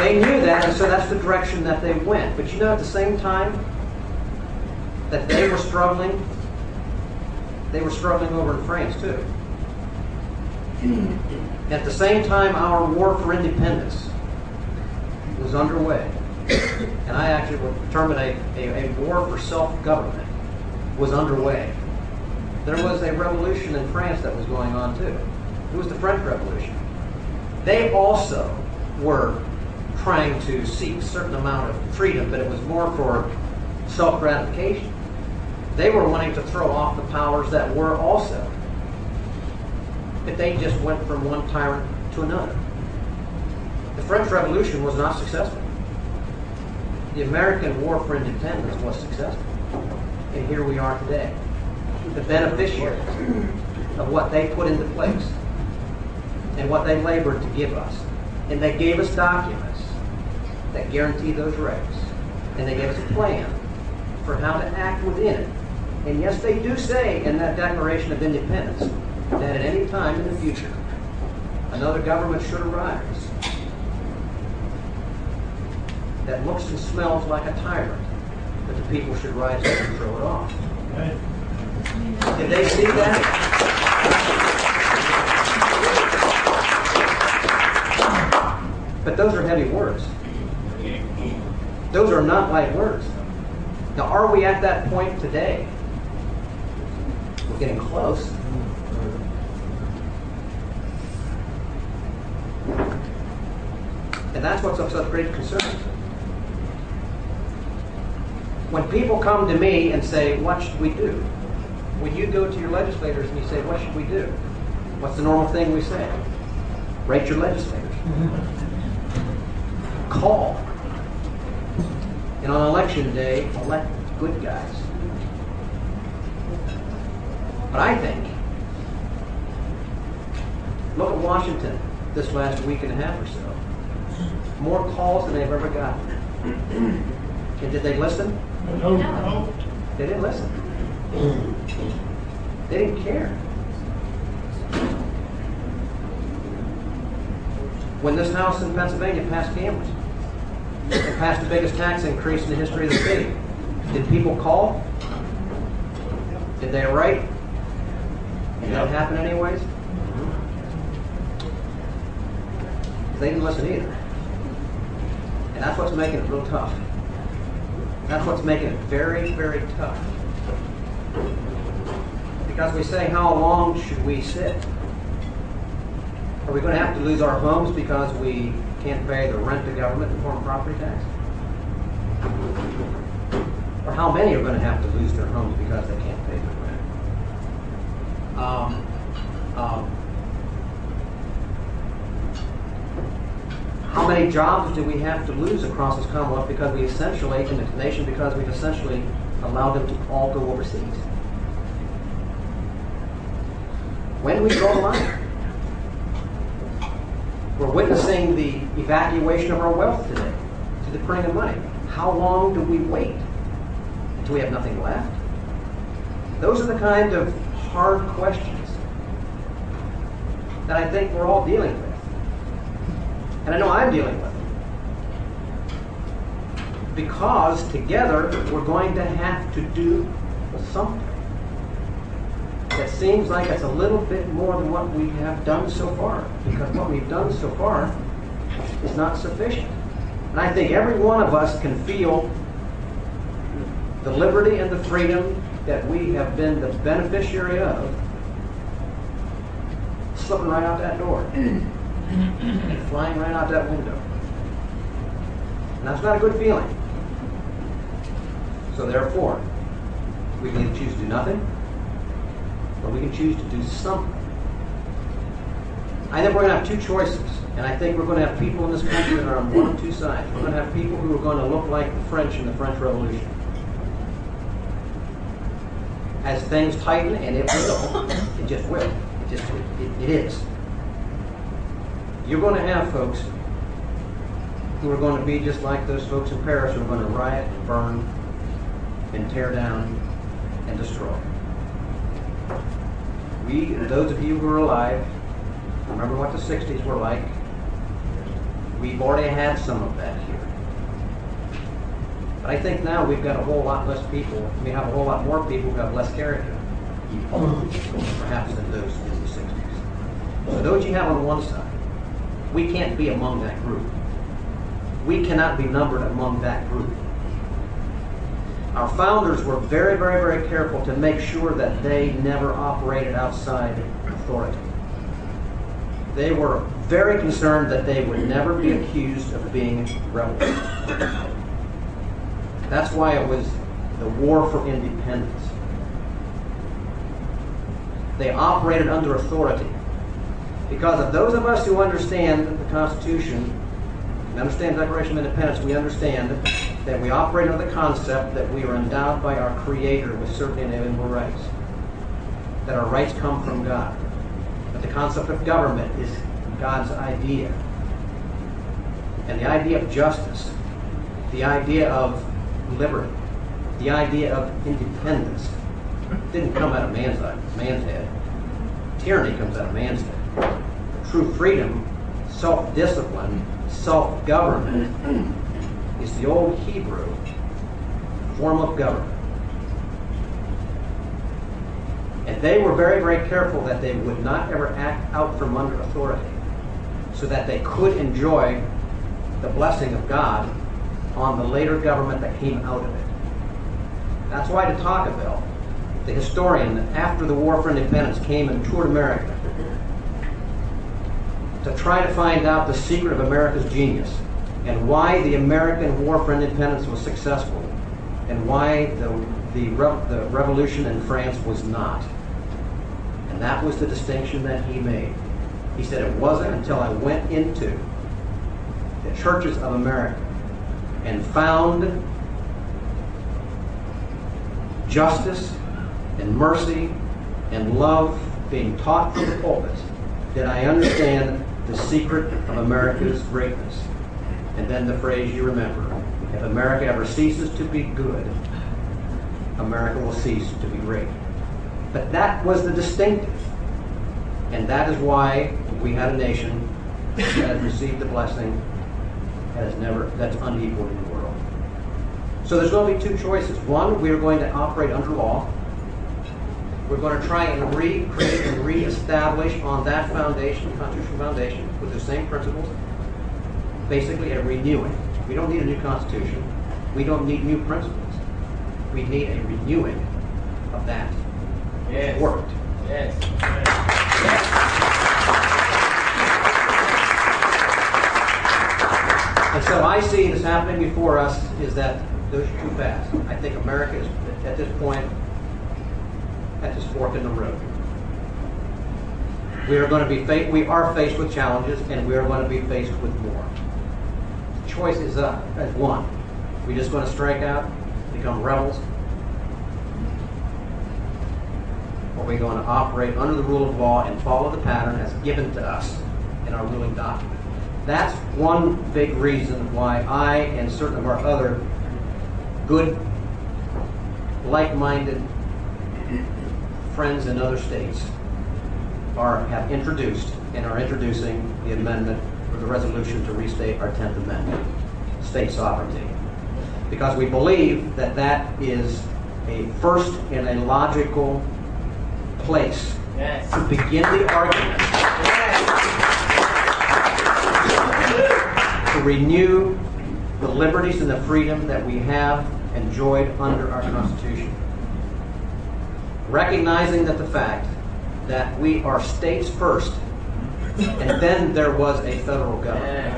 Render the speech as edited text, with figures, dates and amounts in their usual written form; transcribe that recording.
They knew that, and so that's the direction that they went. But you know, at the same time that they were struggling over in France too. At the same time, our war for independence was underway. And I actually would term it a war for self-government was underway. There was a revolution in France that was going on too. It was the French Revolution. They also were trying to seek a certain amount of freedom, but it was more for self-gratification. They were wanting to throw off the powers that were also. But they just went from one tyrant to another. The French Revolution was not successful. The American War for Independence was successful. And here we are today, the beneficiaries of what they put into place and what they labored to give us. And they gave us documents that guarantee those rights. And they gave us a plan for how to act within it. And yes, they do say in that Declaration of Independence that at any time in the future, another government should arise that looks and smells like a tyrant, but the people should rise up and throw it off. Right. Did they see that? But those are heavy words. Those are not light words. Now, are we at that point today? We're getting close. And that's what's of such great concern. When people come to me and say, what should we do? When you go to your legislators and you say, what should we do? What's the normal thing we say? Write your legislators. Call. And on election day, elect good guys. But I think, look at Washington this last week and a half or so. More calls than they've ever gotten. And did they listen? No. They didn't listen. They didn't care. When this House in Pennsylvania passed cameras, and passed the biggest tax increase in the history of the state, did people call? Did they write? Did that happen anyways? They didn't listen either. And that's what's making it real tough. That's what's making it very, very tough. Because we say, how long should we sit? Are we going to have to lose our homes because we can't pay the rent to government in the form of property tax? Or how many are going to have to lose their homes because they can't pay the rent? How many jobs do we have to lose across this Commonwealth because we essentially, in the nation, because we've essentially allowed them to all go overseas? When do we draw the line? We're witnessing the evacuation of our wealth today to the printing of money. How long do we wait until we have nothing left? Those are the kind of hard questions that I think we're all dealing with. And I know I'm dealing with them. Because together we're going to have to do something that seems like it's a little bit more than what we have done so far. Because what we've done so far is not sufficient. And I think every one of us can feel the liberty and the freedom that we have been the beneficiary of slipping right out that door. And flying right out that window. And that's not a good feeling. So therefore, we can either choose to do nothing, or we can choose to do something. I think we're going to have two choices. And I think we're going to have people in this country that are on one of two sides. We're going to have people who are going to look like the French in the French Revolution. As things tighten, and it will, it just will. It is. You're going to have folks who are going to be just like those folks in Paris who are going to riot, and burn, and tear down, and destroy. Those of you who are alive, remember what the 60s were like. We've already had some of that here. But I think now we've got a whole lot less people. We have a whole lot more people who have less character, perhaps, than those in the 60s. So those you have on one side, we can't be among that group. We cannot be numbered among that group. Our founders were very, very, very careful to make sure that they never operated outside authority. They were very concerned that they would never be accused of being rebels. That's why it was the War for Independence. They operated under authority. Because of those of us who understand the Constitution, and understand the Declaration of Independence, we understand that we operate under the concept that we are endowed by our Creator with certain inalienable rights. That our rights come from God. That the concept of government is God's idea. And the idea of justice, the idea of liberty, the idea of independence didn't come out of man's head. Tyranny comes out of man's head. True freedom, self-discipline, self-government is the old Hebrew form of government. And they were very, very careful that they would not ever act out from under authority so that they could enjoy the blessing of God on the later government that came out of it. That's why de Tocqueville, the historian, after the War for Independence, came and toured America to try to find out the secret of America's genius and why the American War for Independence was successful and why the revolution in France was not. And that was the distinction that he made. He said, it wasn't until I went into the churches of America and found justice and mercy and love being taught from the pulpit that I understand the secret of America's greatness. And then the phrase you remember, if America ever ceases to be good, America will cease to be great. But that was the distinctive. And that is why we had a nation that has received the blessing that's unequaled in the world. So there's going to be two choices. One, we are going to operate under law. We're going to try and recreate and reestablish on that foundation, constitutional foundation, with the same principles, basically a renewing. We don't need a new constitution. We don't need new principles. We need a renewing of that. Yes. It worked. Yes. And so I see this happening before us is that those are too fast. I think America is at this point at this fork in the road. We are faced with challenges, and we are going to be faced with more. The choice is up as one. We're just going to strike out, become rebels, or we're going to operate under the rule of law and follow the pattern as given to us in our ruling document. That's one big reason why I and certain of our other good, like-minded friends in other states have introduced and are introducing the amendment or the resolution to restate our 10th Amendment, state sovereignty. Because we believe that that is a first and a logical place to begin the argument to renew the liberties and the freedom that we have enjoyed under our Constitution. Recognizing that the fact that we are states first, and then there was a federal government.